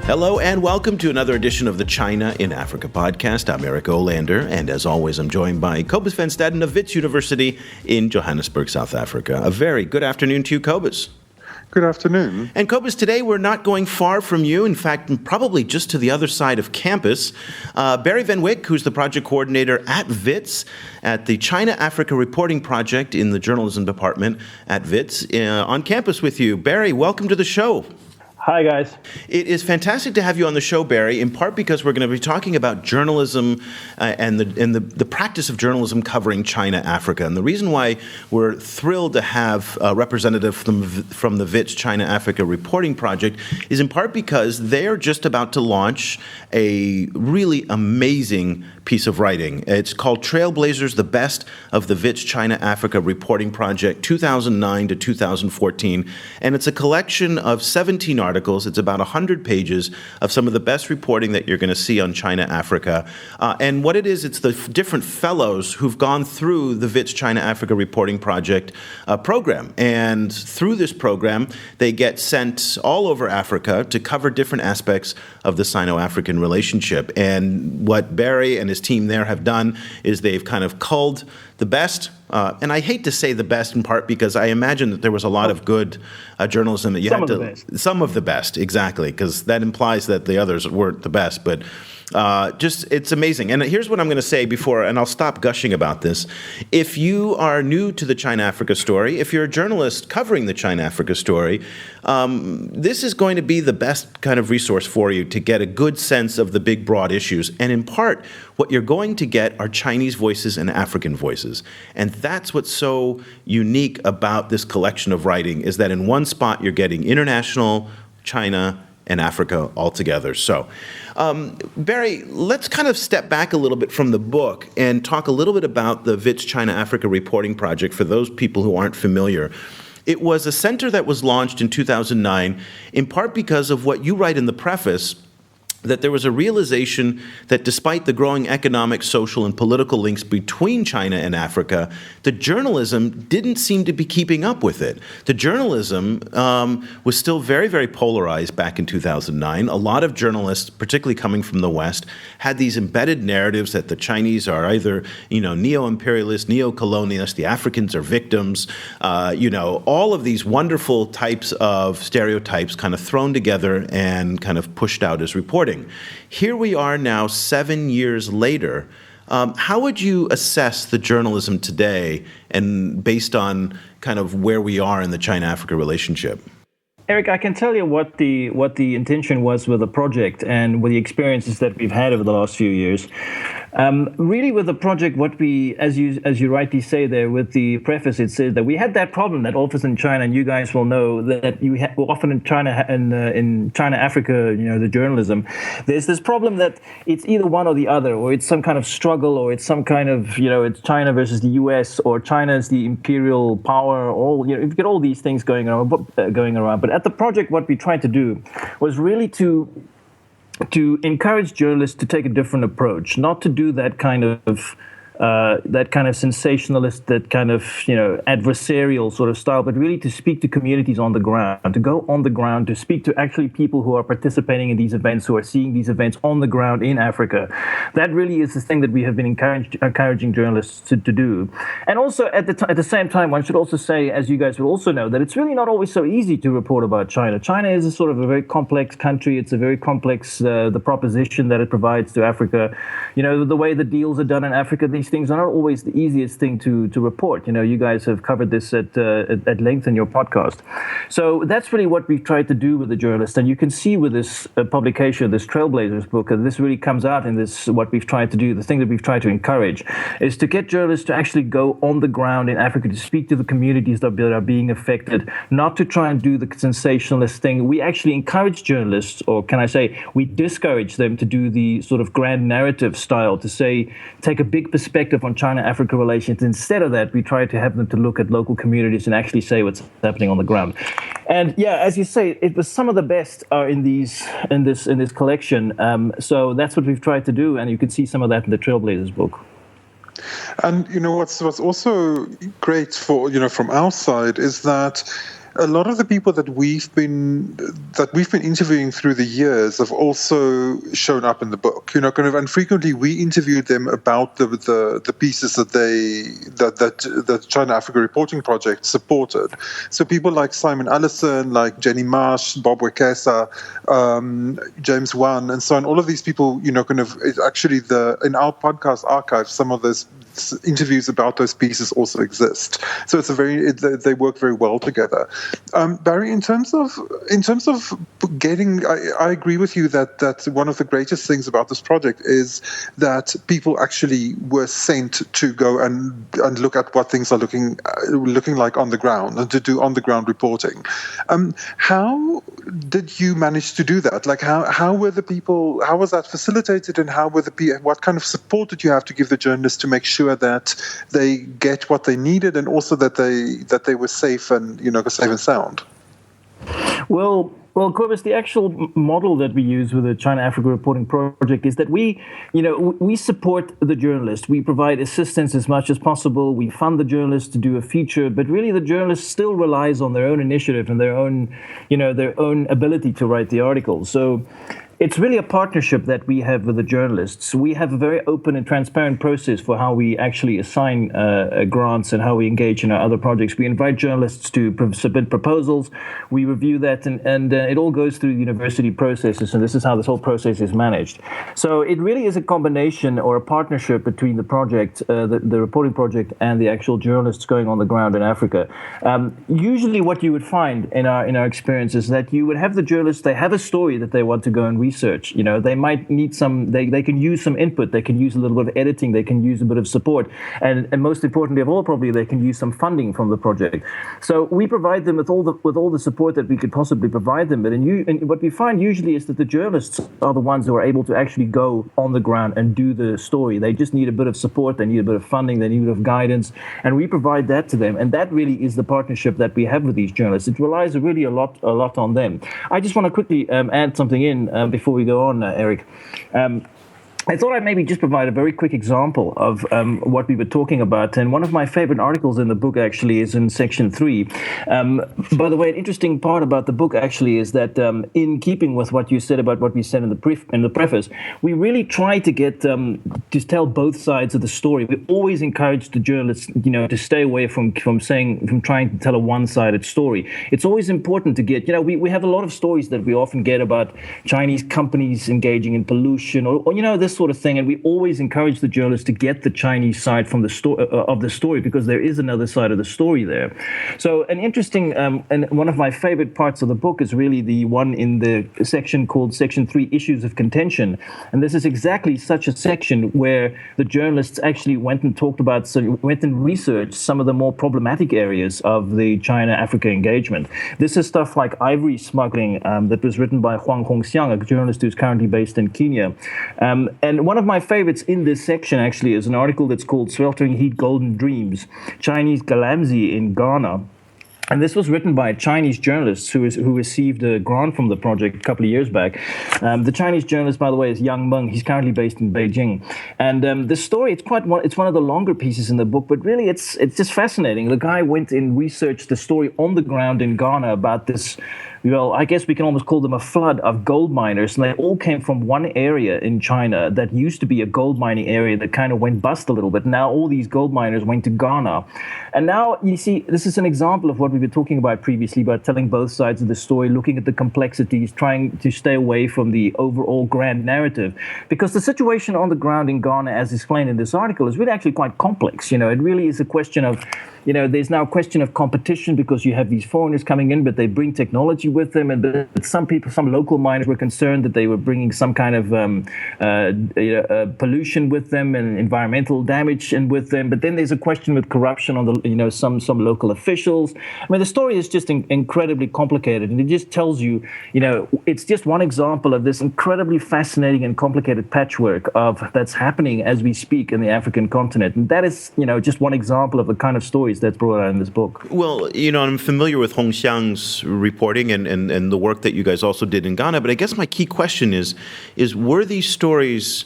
Hello and welcome to another edition of the China in Africa podcast. I'm Eric Olander, and as always, I'm joined by Cobus van Staden of Wits University in Johannesburg, South Africa. A very good afternoon to you, Cobus. Good afternoon. And Cobus, today we're not going far from you. In fact, probably just to the other side of campus. Barry Van Wyk, who's the project coordinator at WITS, at the China-Africa Reporting Project in the journalism department at WITS, on campus with you. Barry, welcome to the show. Hi, guys. It is fantastic to have you on the show, Barry, in part because we're going to be talking about journalism and the practice of journalism covering China, Africa. And the reason why we're thrilled to have a representative from the WITS China-Africa Reporting Project is in part because they are just about to launch a really amazing piece of writing. It's called Trailblazers, the Best of the WITS China-Africa Reporting Project, 2009 to 2014. And it's a collection of 17 articles. It's about 100 pages of some of the best reporting that you're going to see on China, Africa. And what it is, it's the different fellows who've gone through the WITS China Africa Reporting Project program. And through this program, they get sent all over Africa to cover different aspects of the Sino-African relationship. And what Barry and his team there have done is they've kind of culled the best, and I hate to say the best in part because I imagine that there was a lot of good journalism that you had to... Some of the best, exactly, because that implies that the others weren't the best, but it's amazing. And here's what I'm going to say before, and I'll stop gushing about this. If you are new to the China-Africa story, if you're a journalist covering the China-Africa story, this is going to be the best kind of resource for you to get a good sense of the big, broad issues. And in part, what you're going to get are Chinese voices and African voices. And that's what's so unique about this collection of writing, is that in one spot you're getting international, China, and Africa all together. So, Barry, let's kind of step back a little bit from the book and talk a little bit about the WITS China-Africa Reporting Project for those people who aren't familiar. It was a center that was launched in 2009, in part because of what you write in the preface, that there was a realization that despite the growing economic, social, and political links between China and Africa, the journalism didn't seem to be keeping up with it. The journalism was still very, very polarized back in 2009. A lot of journalists, particularly coming from the West, had these embedded narratives that the Chinese are either, neo-imperialist, neo-colonialist, the Africans are victims, all of these wonderful types of stereotypes kind of thrown together and kind of pushed out as reporting. Here we are now 7 years later. How would you assess the journalism today and based on kind of where we are in the China-Africa relationship? Eric, I can tell you what the intention was with the project and with the experiences that we've had over the last few years. Really, with the project, what we, as you rightly say there, with the preface, it says that we had that problem that often in China, and you guys will know that often in China and in China, Africa, the journalism, there's this problem that it's either one or the other, or it's some kind of struggle, or it's some kind of it's China versus the U.S. or China is the imperial power. You get all these things going around. But at the project, what we tried to do was really to encourage journalists to take a different approach, not to do that kind of sensationalist, that kind of adversarial sort of style, but really to speak to communities on the ground, to go on the ground, to speak to actually people who are participating in these events, who are seeing these events on the ground in Africa. That really is the thing that we have been encouraging journalists to do. And also at the same time, one should also say, as you guys will also know, that it's really not always so easy to report about China. China is a sort of a very complex country. It's a very complex the proposition that it provides to Africa. The way the deals are done in Africa, these things are not always the easiest thing to report. You guys have covered this at length in your podcast. So that's really what we've tried to do with the journalists. And you can see with this publication, this Trailblazers book, this really comes out in this, what we've tried to do, the thing that we've tried to encourage, is to get journalists to actually go on the ground in Africa, to speak to the communities that are being affected, not to try and do the sensationalist thing. We actually encourage journalists, or can I say, we discourage them to do the sort of grand narrative style, to say, take a big perspective on China-Africa relations. Instead of that, we try to have them to look at local communities and actually say what's happening on the ground. And yeah, as you say, it was some of the best are in this collection. So that's what we've tried to do, and you can see some of that in the Trailblazers book. And what's also great for from our side is that a lot of the people that we've been interviewing through the years have also shown up in the book. And frequently we interviewed them about the pieces that the China Africa Reporting Project supported. So people like Simon Allison, like Jenny Marsh, Bob Wekesa, James Wan, and so on. All of these people, in our podcast archive, some of those interviews about those pieces also exist. So they work very well together. Barry, in terms of getting, I agree with you that one of the greatest things about this project is that people actually were sent to go and look at what things are looking like on the ground and to do on the ground reporting. How did you manage to do that? Like how were the people? How was that facilitated? And what kind of support did you have to give the journalists to make sure that they get what they needed and also that they were safe and safe and sound? Well, Cobus, the actual model that we use with the China Africa Reporting Project is that we support the journalist. We provide assistance as much as possible. We fund the journalist to do a feature, but really the journalist still relies on their own initiative and their own ability to write the articles. So it's really a partnership that we have with the journalists. We have a very open and transparent process for how we actually assign grants and how we engage in our other projects. We invite journalists to submit proposals. We review that, and it all goes through university processes, and this is how this whole process is managed. So it really is a combination or a partnership between the project, the reporting project, and the actual journalists going on the ground in Africa. Usually what you would find in our experience is that you would have the journalists, they have a story that they want to go and research. They might need they can use some input, they can use a little bit of editing, they can use a bit of support, and most importantly of all, probably they can use some funding from the project. So we provide them with all the support that we could possibly provide them. And what we find usually is that the journalists are the ones who are able to actually go on the ground and do the story. They just need a bit of support, they need a bit of funding, they need a bit of guidance, and we provide that to them. And that really is the partnership that we have with these journalists. It relies really a lot on them. I just want to quickly add something in before we go on, Eric. I thought I'd maybe just provide a very quick example of what we were talking about. And one of my favorite articles in the book actually is in section 3. By the way, an interesting part about the book actually is that in keeping with what you said about what we said in the preface, we really try to get to tell both sides of the story. We always encourage the journalists, to stay away from trying to tell a one-sided story. It's always important to get, we have a lot of stories that we often get about Chinese companies engaging in pollution or this sort of thing, and we always encourage the journalists to get the Chinese side from the story because there is another side of the story there. So an interesting and one of my favorite parts of the book is really the one in the section called Section 3, Issues of Contention, and this is exactly such a section where the journalists actually went and researched some of the more problematic areas of the China-Africa engagement. This is stuff like ivory smuggling that was written by Huang Hongxiang, a journalist who's currently based in Kenya. And one of my favorites in this section actually is an article that's called Sweltering Heat Golden Dreams, Chinese Galamsey in Ghana. And this was written by a Chinese journalist who received a grant from the project a couple of years back. The Chinese journalist, by the way, is Yang Meng. He's currently based in Beijing. And the story, it's one of the longer pieces in the book, but really it's just fascinating. The guy went and researched the story on the ground in Ghana about this, I guess we can almost call them a flood of gold miners. And they all came from one area in China that used to be a gold mining area that kind of went bust a little bit. Now all these gold miners went to Ghana. And now, you see, this is an example of what we were talking about previously, about telling both sides of the story, looking at the complexities, trying to stay away from the overall grand narrative. Because the situation on the ground in Ghana, as explained in this article, is really actually quite complex. It really is a question of, there's now a question of competition because you have these foreigners coming in, but they bring technology with them. And some local miners were concerned that they were bringing some kind of pollution with them and environmental damage with them. But then there's a question with corruption on the, some local officials. I mean, the story is just incredibly complicated, and it just tells you, it's just one example of this incredibly fascinating and complicated patchwork that's happening as we speak in the African continent. And that is, just one example of the kind of stories that's brought out in this book. Well, I'm familiar with Hong Xiang's reporting and the work that you guys also did in Ghana, but I guess my key question is were these stories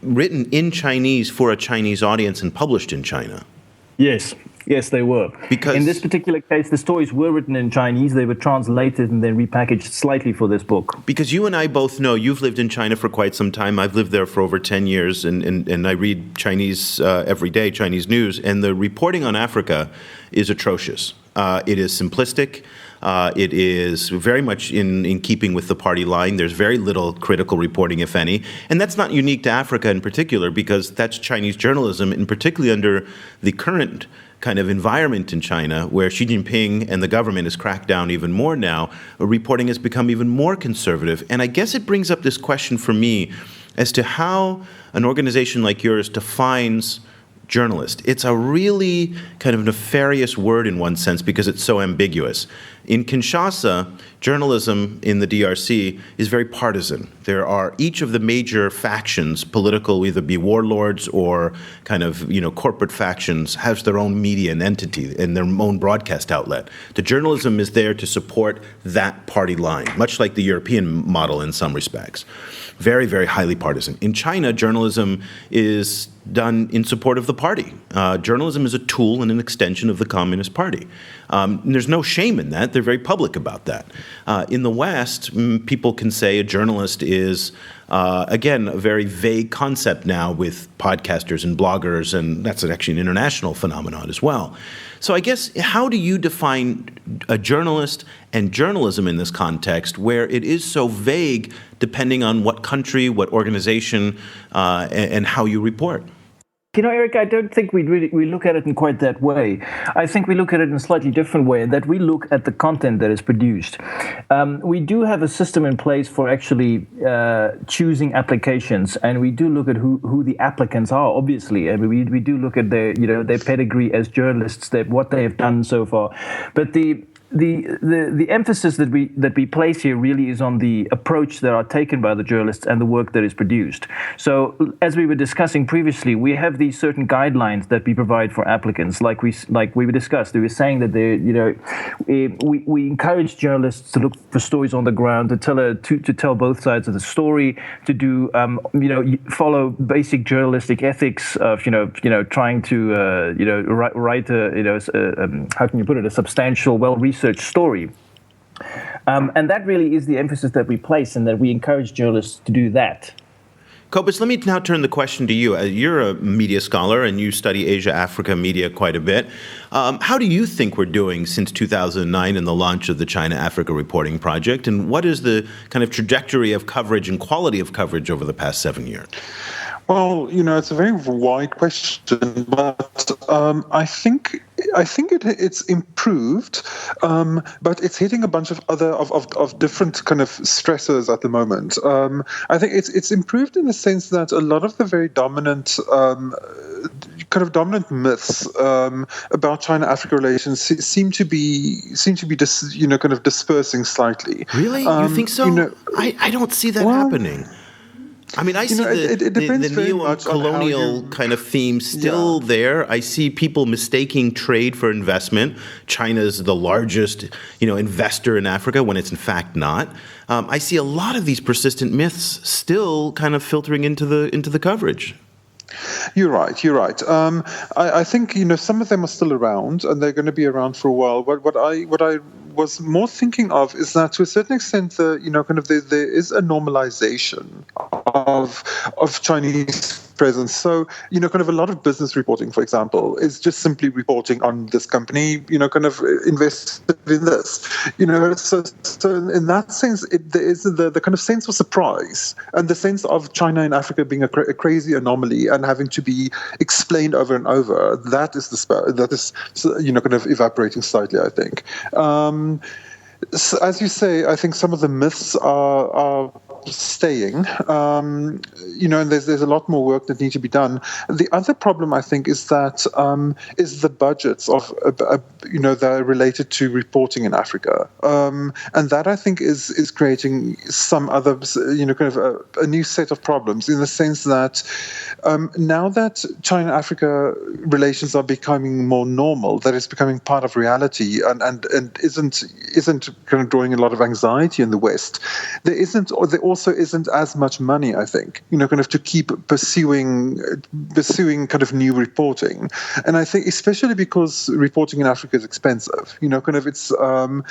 written in Chinese for a Chinese audience and published in China? Yes. Yes, they were. Because in this particular case, the stories were written in Chinese. They were translated and then repackaged slightly for this book. Because you and I both know you've lived in China for quite some time. I've lived there for over 10 years, and I read Chinese every day, Chinese news, and the reporting on Africa is atrocious. It is simplistic. It is very much in keeping with the party line. There's very little critical reporting, if any. And that's not unique to Africa in particular, because that's Chinese journalism, and particularly under the current kind of environment in China, where Xi Jinping and the government has cracked down even more now, reporting has become even more conservative. And I guess it brings up this question for me as to how an organization like yours defines journalist. It's a really kind of nefarious word in one sense because it's so ambiguous. In Kinshasa, journalism in the DRC is very partisan. There are each of the major factions, political, either be warlords or kind of, corporate factions, has their own media and entity and their own broadcast outlet. The journalism is there to support that party line, much like the European model in some respects. Very, very highly partisan. In China, journalism is done in support of the party. Journalism is a tool and an extension of the Communist Party. There's no shame in that. They're very public about that. In the West, people can say a journalist is, again, a very vague concept now with podcasters and bloggers, and that's actually an international phenomenon as well. So I guess, how do you define a journalist and journalism in this context where it is so vague depending on what country, what organization, and how you report? Eric, I don't think we look at it in quite that way. I think we look at it in a slightly different way, that we look at the content that is produced. We do have a system in place for actually choosing applications, and we do look at who the applicants are, obviously. I mean, we do look at their pedigree as journalists, what they have done so far. But the emphasis that we place here really is on the approach that are taken by the journalists and the work that is produced. So, as we were discussing previously, we have these certain guidelines that we provide for applicants, like we discussed. We were saying that we encourage journalists to look for stories on the ground, to tell both sides of the story, to do follow basic journalistic ethics of trying to write how can you put it, a substantial, well-researched story. And that really is the emphasis that we place, and that we encourage journalists to do that. Cobus, let me now turn the question to you. You're a media scholar and you study Asia-Africa media quite a bit. How do you think we're doing since 2009 and the launch of the China-Africa Reporting Project? And what is the kind of trajectory of coverage and quality of coverage over the past 7 years? Well, it's a very wide question, but I think it's improved, but it's hitting a bunch of other of different kind of stressors at the moment. I think it's improved in the sense that a lot of the very dominant myths about China-Africa relations seem to be kind of dispersing slightly. Really, you think so? I don't see that happening. I mean, I see the neo-colonial kind of theme still there. I see people mistaking trade for investment. China's the largest, investor in Africa when it's in fact not. I see a lot of these persistent myths still kind of filtering into the coverage. You're right. I think some of them are still around, and they're going to be around for a while. But what I was more thinking of is that to a certain extent, there is a normalization of Chinese presence. So, kind of a lot of business reporting, for example, is just simply reporting on this company, kind of invested in this. So in that sense, there is the kind of sense of surprise and the sense of China and Africa being a crazy anomaly and having to be explained over and over. That is kind of evaporating slightly, I think. So as you say, I think some of the myths are staying, and there's a lot more work that needs to be done. The other problem, I think, is that is the budgets of that are related to reporting in Africa, and that I think is creating some other kind of a new set of problems in the sense that now that China-Africa relations are becoming more normal, that it's becoming part of reality and isn't kind of drawing a lot of anxiety in the West. There also isn't as much money, I think, kind of to keep pursuing kind of new reporting. And I think especially because reporting in Africa is expensive, kind of it's, so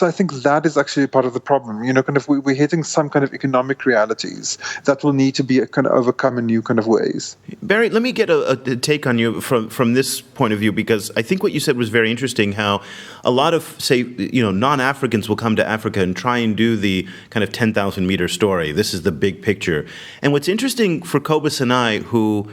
I think that is actually part of the problem, kind of we're hitting some kind of economic realities that will need to be kind of overcome in new kind of ways. Barry, let me get a take on you from this point of view, because I think what you said was very interesting, how a lot of, say, non-Africans will come to Africa and try and do the kind of 10,000 meter story. This is the big picture. And what's interesting for Cobus and I, who,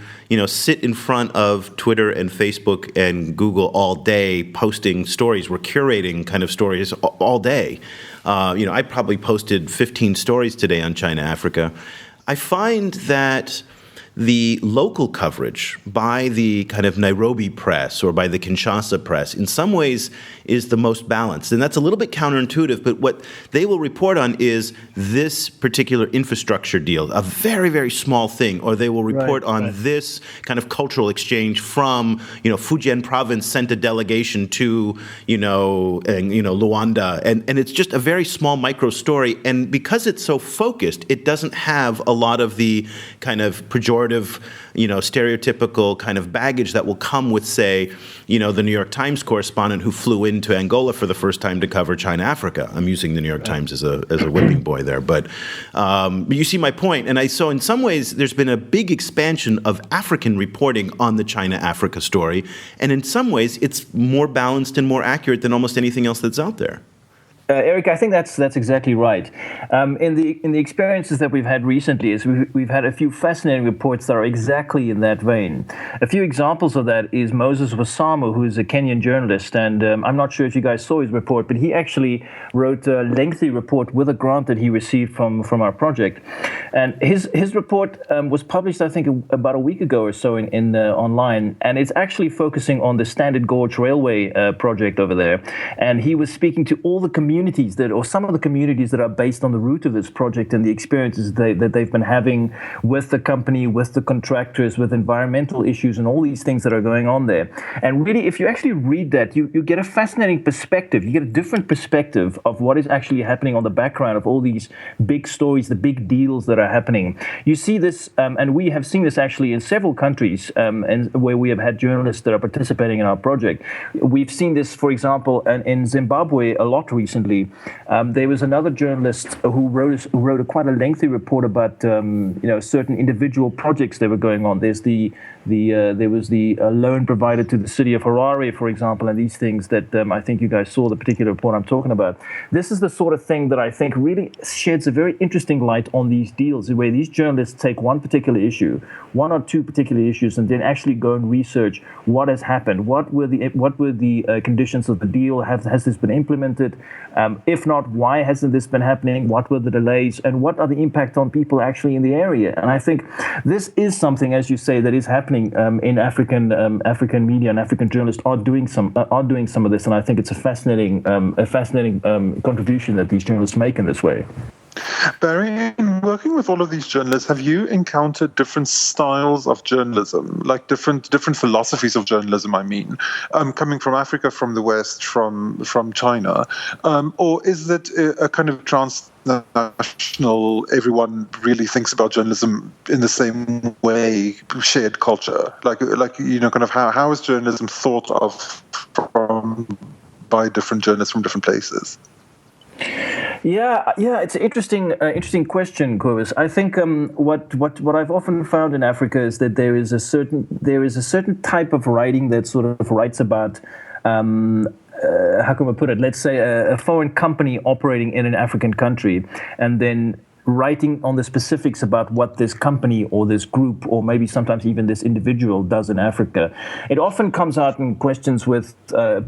sit in front of Twitter and Facebook and Google all day posting stories, we're curating kind of stories all day. I probably posted 15 stories today on China, Africa. I find that the local coverage by the kind of Nairobi press or by the Kinshasa press in some ways is the most balanced. And that's a little bit counterintuitive, but what they will report on is this particular infrastructure deal, a very, very small thing, or they will report on this kind of cultural exchange from, Fujian province sent a delegation to, Luanda. And it's just a very small micro story. And because it's so focused, it doesn't have a lot of the kind of pejorative, stereotypical kind of baggage that will come with, say, the New York Times correspondent who flew into Angola for the first time to cover China, Africa. I'm using the New York Times as a whipping boy there, but you see my point. And so in some ways, there's been a big expansion of African reporting on the China-Africa story, and in some ways, it's more balanced and more accurate than almost anything else that's out there. Eric, I think that's exactly right. In the experiences that we've had recently, is we've had a few fascinating reports that are exactly in that vein. A few examples of that is Moses Wasamu, who is a Kenyan journalist, and I'm not sure if you guys saw his report, but he actually wrote a lengthy report with a grant that he received from our project, and his report was published, I think, about a week ago or so in online, and it's actually focusing on the Standard Gauge Railway project over there, and he was speaking to all the communities some of the communities that are based on the route of this project and the experiences that they've been having with the company, with the contractors, with environmental issues and all these things that are going on there. And really, if you actually read that, you get a fascinating perspective. You get a different perspective of what is actually happening on the background of all these big stories, the big deals that are happening. You see this, and we have seen this actually in several countries, and where we have had journalists that are participating in our project. We've seen this, for example, in Zimbabwe a lot recently. There was another journalist who wrote quite a lengthy report about certain individual projects that were going on. There was the loan provided to the city of Harare, for example, and these things that I think you guys saw the particular report I'm talking about. This is the sort of thing that I think really sheds a very interesting light on these deals, where these journalists take one particular issue, one or two particular issues, and then actually go and research what has happened, what were the conditions of the deal, has this been implemented? If not, why hasn't this been happening? What were the delays, and what are the impact on people actually in the area? And I think this is something, as you say, that is happening in African media, and African journalists are doing some of this. And I think it's a fascinating contribution that these journalists make in this way. Barry, in working with all of these journalists, have you encountered different styles of journalism, like different philosophies of journalism, I mean, coming from Africa, from the West, from China? Or is it a kind of transnational, everyone really thinks about journalism in the same way, shared culture? Like kind of how is journalism thought of by different journalists from different places? Yeah, it's an interesting question, Cobus. I think what I've often found in Africa is that there is a certain type of writing that sort of writes about how can I put it? Let's say a foreign company operating in an African country, and then writing on the specifics about what this company or this group or maybe sometimes even this individual does in Africa. It often comes out in questions with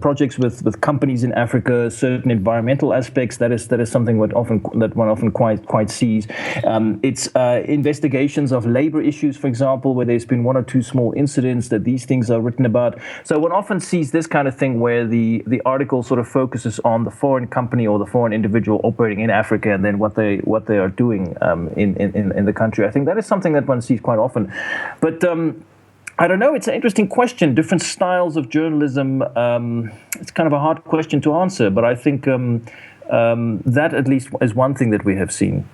projects with companies in Africa, certain environmental aspects. That is something that one often quite sees. It's investigations of labor issues, for example, where there's been one or two small incidents that these things are written about. So one often sees this kind of thing where the article sort of focuses on the foreign company or the foreign individual operating in Africa, and then what they are doing in the country. I think that is something that one sees quite often. But I don't know. It's an interesting question. Different styles of journalism. It's kind of a hard question to answer. But I think That at least is one thing that we have seen.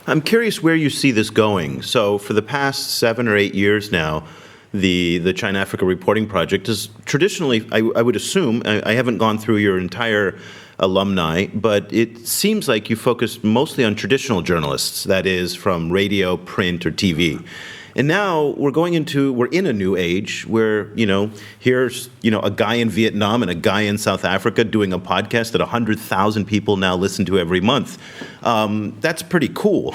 I'm curious where you see this going. So for the past 7 or 8 years now, the China-Africa Reporting Project is traditionally, I would assume, I haven't gone through your entire alumni, but it seems like you focus mostly on traditional journalists, that is, from radio, print, or TV. And now we're in a new age where, here's, a guy in Vietnam and a guy in South Africa doing a podcast that 100,000 people now listen to every month. That's pretty cool.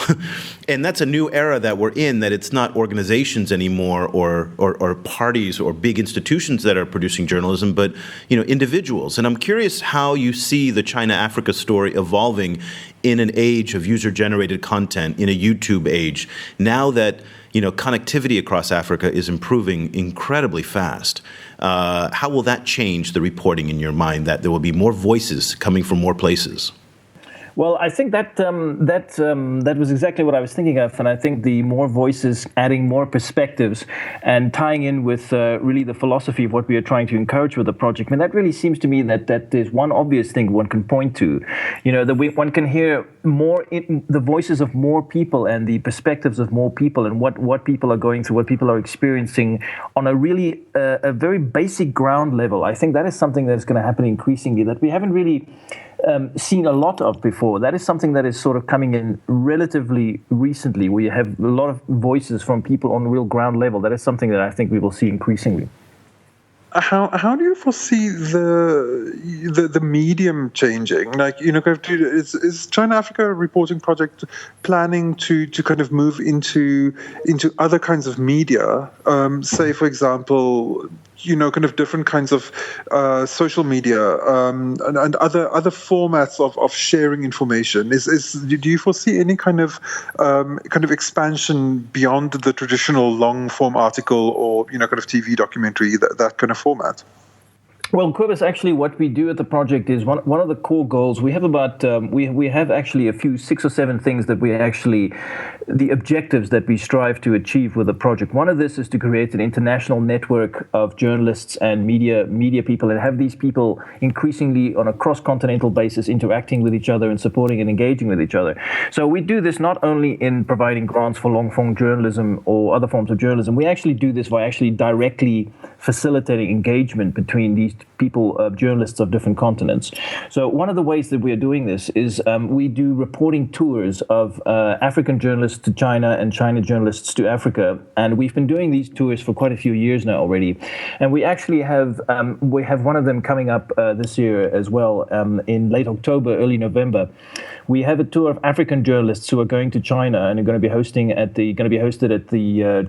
And that's a new era that we're in, that it's not organizations anymore or parties or big institutions that are producing journalism, but, individuals. And I'm curious how you see the China-Africa story evolving in an age of user-generated content, in a YouTube age, now that connectivity across Africa is improving incredibly fast. How will that change the reporting in your mind, that there will be more voices coming from more places? Well, I think that was exactly what I was thinking of, and I think the more voices, adding more perspectives, and tying in with really the philosophy of what we are trying to encourage with the project. I mean, that really seems to me that is one obvious thing one can point to. That one can hear more the voices of more people and the perspectives of more people, and what people are going through, what people are experiencing on a really a very basic ground level. I think that is something that is going to happen increasingly, that we haven't really seen a lot of before. That is something that is sort of coming in relatively recently. We have a lot of voices from people on real ground level. That is something that I think we will see increasingly. How do you foresee the medium changing? Is China-Africa Reporting Project planning to kind of move into other kinds of media? Say, for example, kind of different kinds of social media and other formats of sharing information. Do you foresee any kind of expansion beyond the traditional long form article or kind of TV documentary, that kind of format? Well, Cobus, actually, what we do at the project is one of the core goals. We have about we have actually a few 6 or 7 things that we actually, the objectives that we strive to achieve with the project. One of this is to create an international network of journalists and media people, and have these people increasingly on a cross-continental basis interacting with each other and supporting and engaging with each other. So we do this not only in providing grants for long-form journalism or other forms of journalism. We actually do this by actually directly facilitating engagement between these people, journalists of different continents. So one of the ways that we are doing this is we do reporting tours of African journalists to China and China journalists to Africa, and we've been doing these tours for quite a few years now already. And we actually have one of them coming up this year as well, in late October, early November. We have a tour of African journalists who are going to China and are going to be hosted at the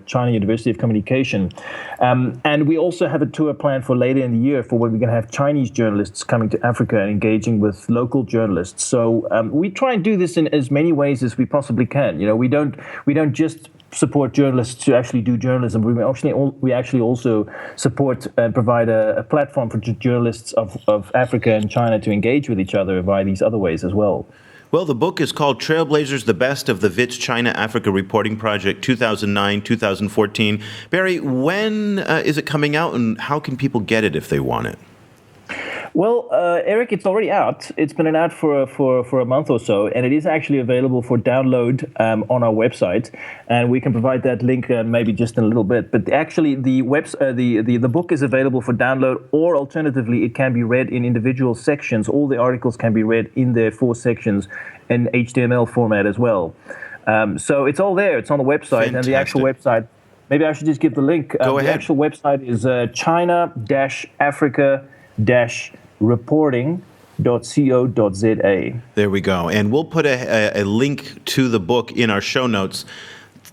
China University of Communication, and we also have a tour planned for later in the year for when we're going to have Chinese journalists coming to Africa and engaging with local journalists. So we try and do this in as many ways as we possibly can. We don't just support journalists to actually do journalism. We actually also support and provide a platform for journalists of Africa and China to engage with each other via these other ways as well. Well, the book is called Trailblazers, the Best of the WITS China-Africa Reporting Project, 2009-2014. Barry, when is it coming out, and how can people get it if they want it? Well, Eric, it's already out. It's been out for a month or so, and it is actually available for download on our website. And we can provide that link maybe just in a little bit. But actually, the book is available for download, or alternatively, it can be read in individual sections. All the articles can be read in their 4 sections in HTML format as well. So it's all there. It's on the website. Fantastic. And the actual website. Maybe I should just give the link. Go ahead. The actual website is China-Africa-reporting.co.za. There we go. And we'll put a link to the book in our show notes.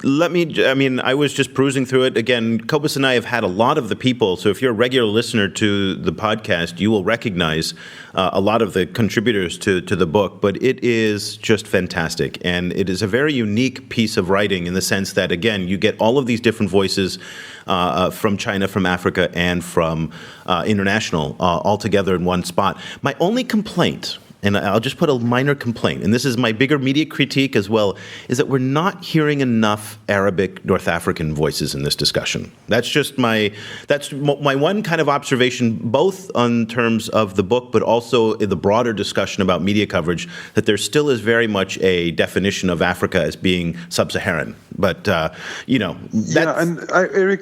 I was just perusing through it. Again, Cobus and I have had a lot of the people, so if you're a regular listener to the podcast, you will recognize a lot of the contributors to the book, but it is just fantastic. And it is a very unique piece of writing in the sense that, again, you get all of these different voices from China, from Africa, and from international all together in one spot. My only complaint and I'll just put a minor complaint, and this is my bigger media critique as well, is that we're not hearing enough Arabic North African voices in this discussion. That's my one kind of observation, both on terms of the book, but also in the broader discussion about media coverage, that there still is very much a definition of Africa as being sub-Saharan. But, Eric,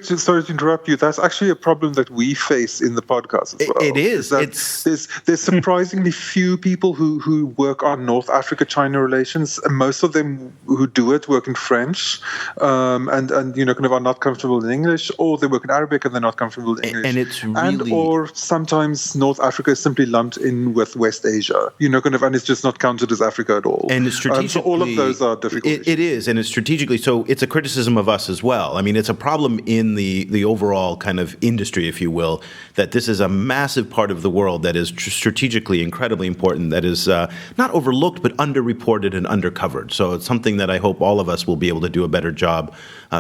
sorry to interrupt you, that's actually a problem that we face in the podcast as well. It is. There's surprisingly few people who work on North Africa-China relations, and most of them who do it work in French, and kind of are not comfortable in English, or they work in Arabic and they're not comfortable in English. And it's really... or sometimes North Africa is simply lumped in with West Asia, and it's just not counted as Africa at all. And strategically, so all of those are difficult. It is, and it's strategically, so it's a criticism of us as well. I mean, it's a problem in the overall kind of industry, if you will, that this is a massive part of the world that is strategically incredibly important, that is not overlooked, but underreported and undercovered. So it's something that I hope all of us will be able to do a better job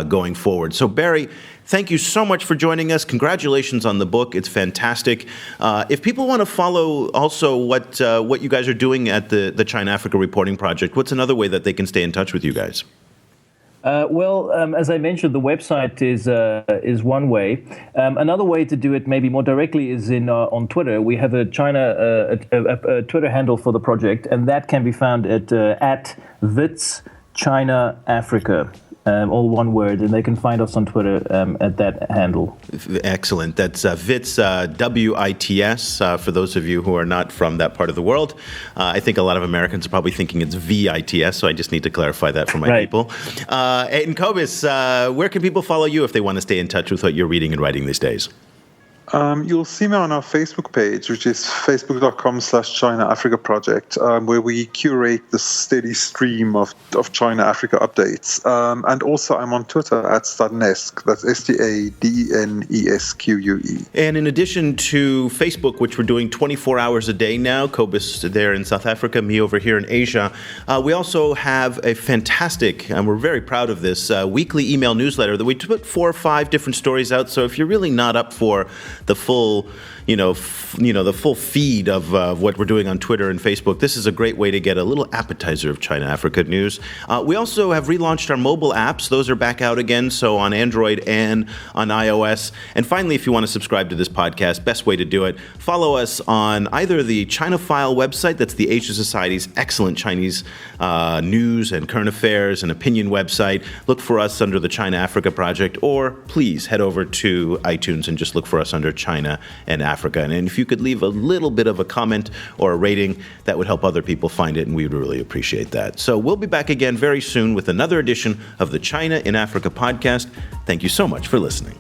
going forward. So Barry, thank you so much for joining us. Congratulations on the book. It's fantastic. If people want to follow also what you guys are doing at the China-Africa Reporting Project, what's another way that they can stay in touch with you guys? As I mentioned, the website is one way. Another way to do it, maybe more directly, is on Twitter. We have a Twitter handle for the project, and that can be found at Wits China Africa. All one word, and they can find us on Twitter at that handle. Excellent. That's Wits, W-I-T-S, for those of you who are not from that part of the world. I think a lot of Americans are probably thinking it's V-I-T-S, so I just need to clarify that for my people. And Cobus, where can people follow you if they want to stay in touch with what you're reading and writing these days? You'll see me on our Facebook page, which is facebook.com/China Africa Project, where we curate the steady stream of China Africa updates. And also I'm on Twitter at Stadenesque. That's STADNESQUE. And in addition to Facebook, which we're doing 24 hours a day now, Cobus there in South Africa, me over here in Asia, we also have a fantastic, and we're very proud of this, weekly email newsletter that we put 4 or 5 different stories out. So if you're really not up for the full, the full feed of what we're doing on Twitter and Facebook, this is a great way to get a little appetizer of China-Africa news. We also have relaunched our mobile apps. Those are back out again, so on Android and on iOS. And finally, if you want to subscribe to this podcast, best way to do it, follow us on either the China File website, that's the Asia Society's excellent Chinese news and current affairs and opinion website. Look for us under the China-Africa Project, or please head over to iTunes and just look for us under China and Africa. And if you could leave a little bit of a comment or a rating, that would help other people find it, and we would really appreciate that. So we'll be back again very soon with another edition of the China in Africa podcast. Thank you so much for listening.